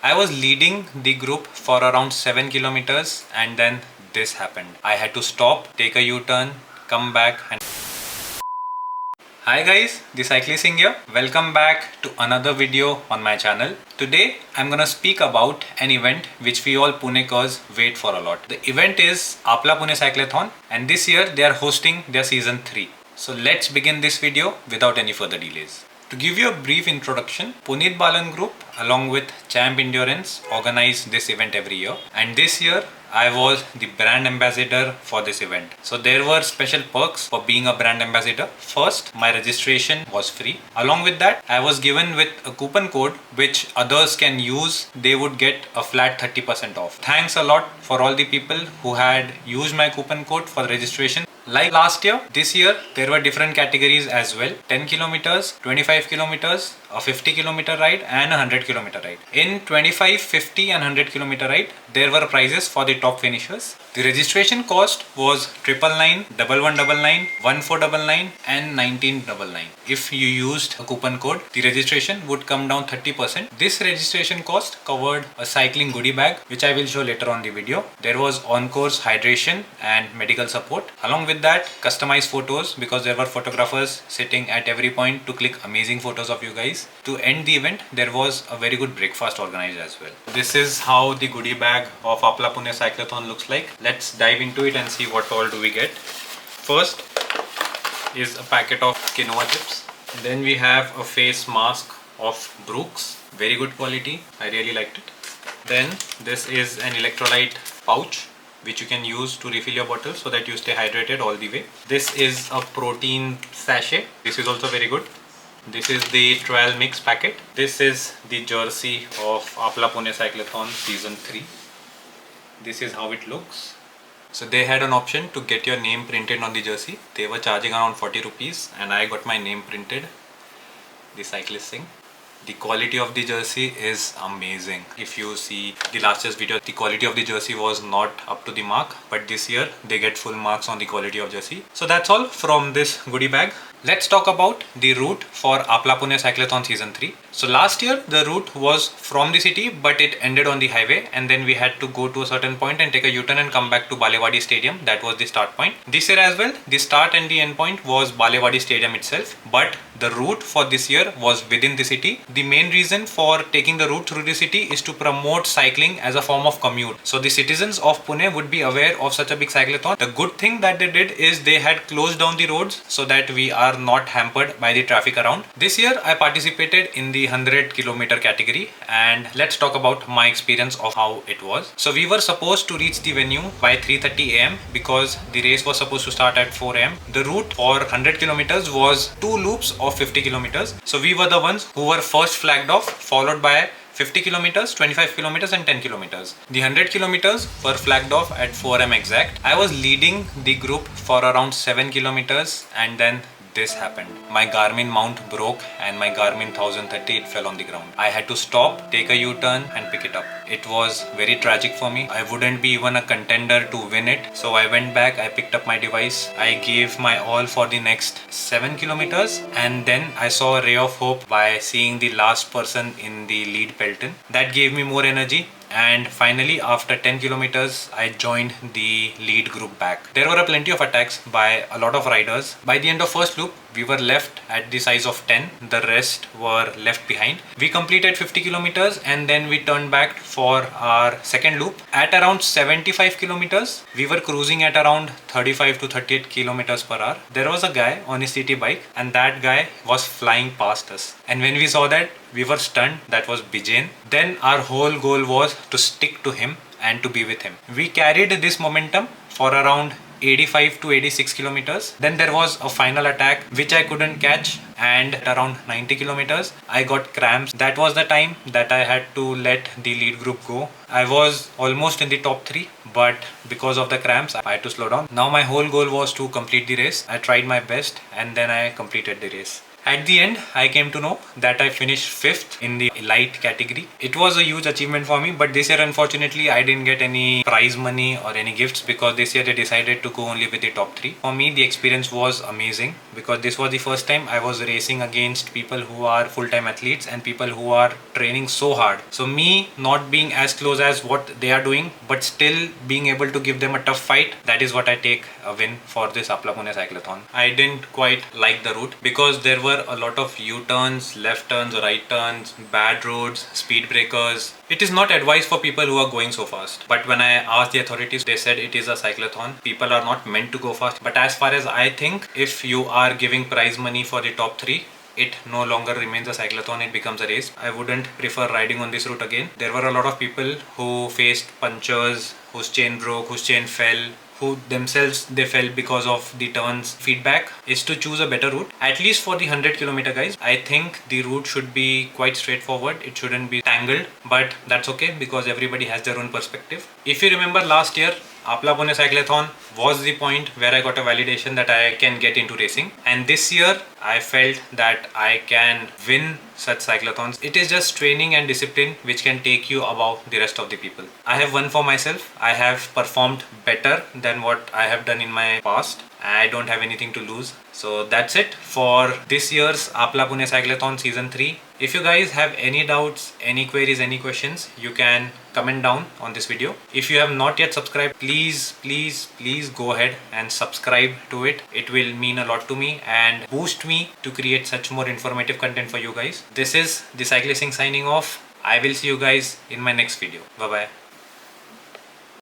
I was leading the group for around 7 kilometers and then this happened. I had to stop, take a U-turn, come back and... Hi guys, the cyclist here. Welcome back to another video on my channel. Today I'm gonna speak about an event which we all Punekers wait for a lot. The event is Apla Pune Cyclothon and this year they are hosting their season 3. So let's begin this video without any further delays. To give you a brief introduction, Puneet Balan Group along with Champ Endurance organize this event every year, and this year I was the brand ambassador for this event. So there were special perks for being a brand ambassador. First, my registration was free. Along with that, I was given with a coupon code which others can use. They would get a flat 30% off. Thanks a lot for all the people who had used my coupon code for registration. Like last year, this year there were different categories as well. 10 kilometers, 25 kilometers, a 50 kilometer ride and a 100 kilometer ride. In 25, 50 and 100 kilometer ride, there were prizes for the top finishers. The registration cost was 999, 1199, 1499 and 1999. If you used a coupon code, the registration would come down 30%. This registration cost covered a cycling goodie bag, which I will show later on the video. There was on-course hydration and medical support. Along with that, customized photos, because there were photographers sitting at every point to click amazing photos of you guys. To end the event, there was a very good breakfast organized as well. This is how the goodie bag of Apla Pune Cyclothon looks like. Let's dive into it and see what all do we get. First is a packet of quinoa chips. Then we have a face mask of Brooks. Very good quality. I really liked it. Then this is an electrolyte pouch which you can use to refill your bottle so that you stay hydrated all the way. This is a protein sachet. This is also very good. This is the trial mix packet. This is the jersey of Apla Pune Cyclothon season 3. This is how it looks. So they had an option to get your name printed on the jersey. They were charging around 40 rupees and I got my name printed. The cyclist thing. The quality of the jersey is amazing. If you see the last year's video, the quality of the jersey was not up to the mark, but this year they get full marks on the quality of jersey. So that's all from this goodie bag. Let's talk about the route for Apla Pune Cyclothon season 3. So last year the route was from the city but it ended on the highway and then we had to go to a certain point and take a U-turn and come back to Balewadi Stadium. That was the start point. This year as well, the start and the end point was Balewadi Stadium itself, but the route for this year was within the city. The main reason for taking the route through the city is to promote cycling as a form of commute. So the citizens of Pune would be aware of such a big cyclothon. The good thing that they did is they had closed down the roads so that we are not hampered by the traffic around. This year I participated in the 100 kilometer category and let's talk about my experience of how it was. So we were supposed to reach the venue by 3:30 am because the race was supposed to start at 4 am. The route for 100 kilometers was 2 loops of 50 kilometers. So we were the ones who were first flagged off, followed by 50 kilometers, 25 kilometers and 10 kilometers. The 100 kilometers were flagged off at 4 am exact. I was leading the group for around 7 kilometers and then this happened. My Garmin mount broke and my Garmin 1030 it fell on the ground. I had to stop, take a U-turn and pick it up. It was very tragic for me. I wouldn't be even a contender to win it. So I went back, I picked up my device. I gave my all for the next 7 kilometers and then I saw a ray of hope by seeing the last person in the lead peloton. That gave me more energy. And finally after 10 kilometers I joined the lead group back. There were plenty of attacks by a lot of riders. By the end of first loop we were left at the size of 10. The rest were left behind. We completed 50 kilometers and then we turned back for our second loop. At around 75 kilometers we were cruising at around 35 to 38 kilometers per hour. There was a guy on his city bike and that guy was flying past us. And when we saw that, we were stunned. That was Bijain. Then our whole goal was to stick to him and to be with him. We carried this momentum for around 85 to 86 kilometers. Then there was a final attack which I couldn't catch and at around 90 kilometers I got cramps. That was the time that I had to let the lead group go. I was almost in the top 3 but because of the cramps I had to slow down. Now my whole goal was to complete the race. I tried my best and then I completed the race. At the end, I came to know that I finished 5th in the light category. It was a huge achievement for me, but this year unfortunately I didn't get any prize money or any gifts because this year they decided to go only with the top 3. For me, the experience was amazing because this was the first time I was racing against people who are full-time athletes and people who are training so hard. So me not being as close as what they are doing, but still being able to give them a tough fight, that is what I take a win for this Apla Pune Cyclothon. I didn't quite like the route because there were a lot of U-turns, left turns, right turns, bad roads, speed breakers. It is not advised for people who are going so fast. But when I asked the authorities, they said it is a cyclothon. People are not meant to go fast. But as far as I think, if you are giving prize money for the top 3, it no longer remains a cyclothon, it becomes a race. I wouldn't prefer riding on this route again. There were a lot of people who faced punctures, whose chain broke, whose chain fell, who themselves they fell because of the turns. Feedback is to choose a better route. At least for the 100-kilometer guys, I think the route should be quite straightforward. It shouldn't be tangled, but that's okay because everybody has their own perspective. If you remember last year, Apla Pune Cyclothon was the point where I got a validation that I can get into racing, and this year I felt that I can win such cyclothons. It is just training and discipline which can take you above the rest of the people. I have won for myself. I have performed better than what I have done in my past. I don't have anything to lose. So that's it for this year's Apla Pune Cyclothon Season 3. If you guys have any doubts, any queries, any questions, you can comment down on this video. If you have not yet subscribed, please go ahead and subscribe to it. It will mean a lot to me and boost me to create such more informative content for you guys. This is the Cyclisting signing off. I will see you guys in my next video. Bye bye.